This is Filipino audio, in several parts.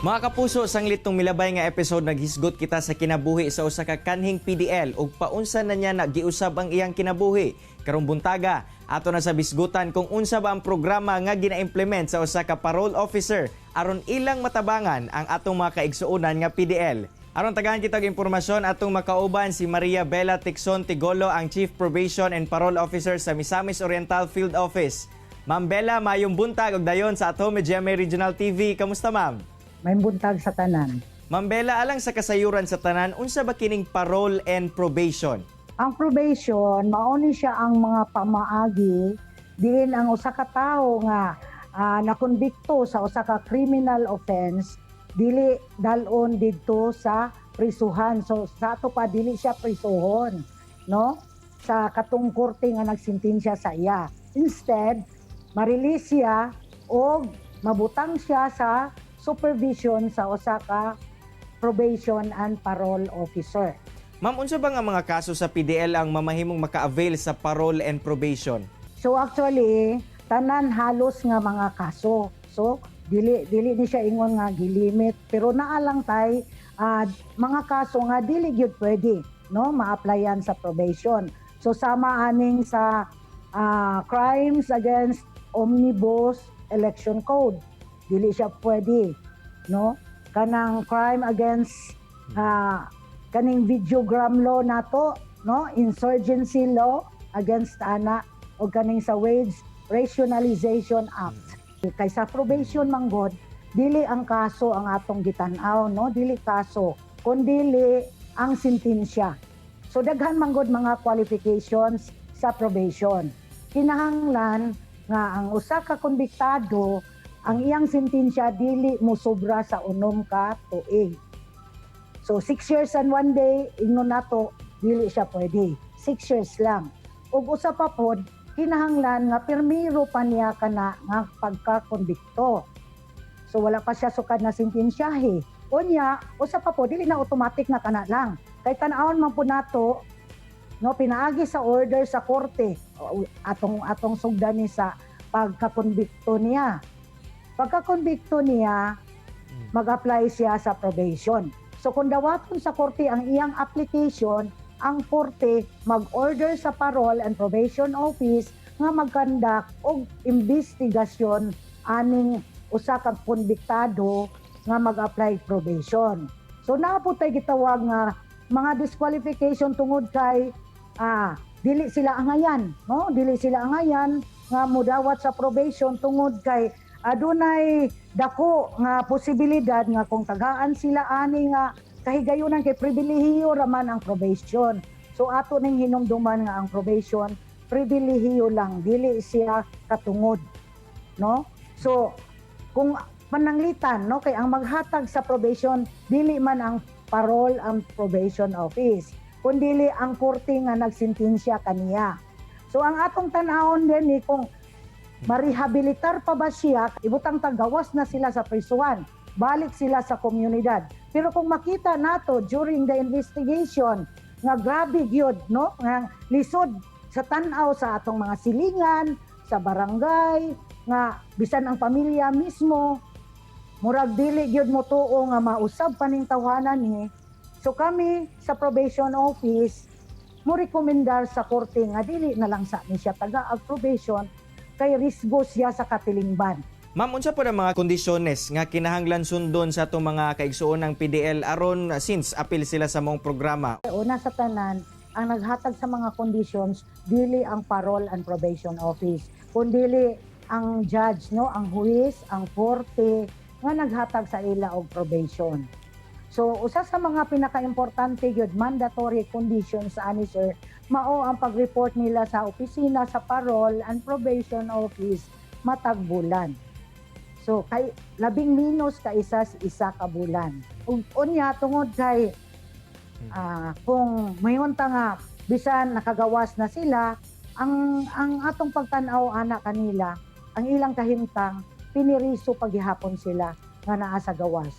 Mga kapuso, sanglit tong milabay nga episode naghisgot kita sa kinabuhi sa usa ka kanhing PDL ug paunsa na niya nagiusab ang iyang kinabuhi. Karong buntaga, ato na sa bisgutan kung unsa ba ang programa nga gina-implement sa usa ka parole officer aron ilang matabangan ang atong mga kaigsuonan nga PDL. Aron tagahan kita og impormasyon atong makauban si Maria Bella Ticson Tigolo, ang Chief Probation and Parole Officer sa Misamis Oriental Field Office. Ma'am Bella, mayong buntag og dayon sa Atome GMA Regional TV. Kamusta, ma'am? May buntag sa tanan. Ma'am Bella, alang sa kasayuran sa tanan, unsa ba kining parole and probation? Ang probation, mauni siya ang mga pamaagi diin ang usa ka tawo nga nakonbikto sa usa ka criminal offense dili dalon didto sa prisuhan. So sa ato pa dili siya prisuhon, no? Sa katong korte nga nagsintensya sa iya. Instead, ma-release siya o mabutang siya sa supervision sa usa ka probation and parole officer. Ma'am, unsa ba nga mga kaso sa PDL ang mamahimong maka-avail sa parole and probation? So actually, tanan halos nga mga kaso. So dili ni siya ingon nga gilimit, pero naa lang tay mga kaso nga dili gyud pwede, no, ma-applyan sa probation. So sama aning sa crimes against Omnibus Election Code. Dili siya pwede, no? Kanang crime against kaning videogram law nato, no? Insurgency law against ana o kaning sa Wage Rationalization Act. Kaysa probation manggod, dili ang kaso ang atong gitan-aw, no? Dili kaso, kundi ang sentensya. So daghan manggod mga qualifications sa probation. Kinahanglan nga ang usa ka konbiktado ang iyang sentensya dili mo sobra sa 6 ka tuig. So 6 years and 1 day, ingnon nato, dili siya pwede. 6 years lang. Ug usa pa pod, kinahanglan nga permiro pa niya kana nga pagkakonbikto. So wala pa siya sukad na sentensyahe. Unya, usa pa pod, dili na automatic nga kana lang. Kay tan-awon man po nato, no, pinaagi sa order sa korte atong sugdan ni sa pagkakonbikto niya. Pagkakonbikto niya, mag-apply siya sa probation. So kung dawaton sa korte ang iyang application, ang korte mag-order sa Parole and Probation Office nga mag-conduct og investigasyon aning usa ka konbiktado nga mag-apply probation. So naapod tay gitawag nga mga disqualification tungod kay dili sila angayan, no? Dili sila angayan nga mudawat sa probation tungod kay adunay dako nga posibilidad nga kung tagaan sila ani nga kahigayunan kay pribilehiyo raman ang probation. So ato ning hinumduman nga ang probation pribilehiyo lang, dili siya katungod, no? So kung pananglitan, no, kay ang maghatag sa probation dili man ang Parole and Probation Office, kundi ang korte nga nagsintensya kaniya. So ang atong tan-awon din kung marehabilitar pa ba siya, ibutang tagawas na sila sa prisuhan, balik sila sa komunidad. Pero kung makita nato during the investigation nga grabe gyud, no, nga lisod sa tan-aw sa atong mga silingan, sa barangay, nga bisan ang pamilya mismo, murag dili gyud mo tuo nga mausab paning tawhanan ni. So kami sa probation office mo rekomendar sa korte nga dili na lang sa ni siya taga-ag probation kay risgo siya sa katilingban. Ma'am, unsa po ang mga kondisyones nga kinahanglan sundon sa itong mga kaigsuon ng PDL aron since apil sila sa mong programa? Una sa tanan, ang naghatag sa mga conditions dili ang Parole and Probation Office, kundi ang judge, no, ang huwis, ang korte nga naghatag sa ila og probation. So usa sa mga pinaka-importante gyud mandatory conditions ani sir, mao ang pag-report nila sa opisina sa Parole and Probation Office matag bulan. So kay labing minus ka isa ka bulan. Ug unya tungod kay kung mayunta nga bisan nakagawas na sila, ang atong pagtan-aw ana kanila, ang ilang kahimtang piniriso paghihapon sila nga naa sa gawas.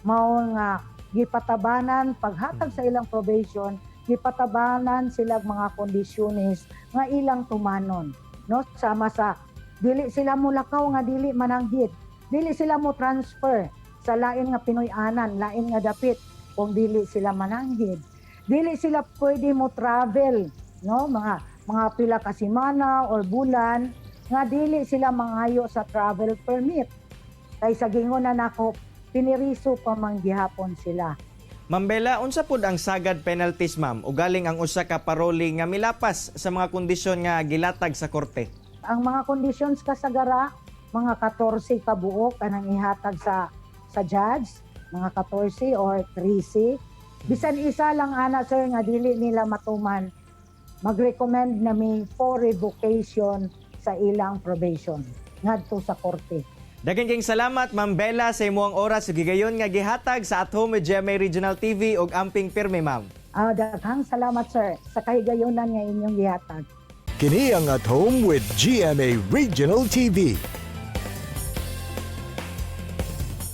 Mao nga gipatabanan paghatag sa ilang probation, gipatabanan sila mga kondisyones nga ilang tumanon, no, sama sa dili sila mo lakaw nga dili mananghid, dili sila mo transfer sa lain nga Pinoy-anan, lain nga dapit kung dili sila mananghid. Dili sila pwede mo travel, no? Mga pila ka semana or bulan nga dili sila mangayo sa travel permit. Kay sa gingonan nako piniriso pa man gihapon sila. Ma'am Bella, unsa pud ang sagad penalties ma'am ugaling ang usa ka paroli nga milapas sa mga kondisyon nga gilatag sa korte? Ang mga conditions kasagara, mga 14 ka buok kanang ihatag sa judge, mga 14 or 13. Bisan isa lang ana sir nga dili nila matuman, mag-recommend nami for revocation sa ilang probation ngadto sa korte. Daghang kayong salamat Ma'am Bella sa imong oras ug gigayon nga gihatag sa At Home with GMA Regional TV ug amping pirmi ma'am. Daghang salamat sir sa kahigayonan nga inyong gihatag. Kini ang At Home with GMA Regional TV.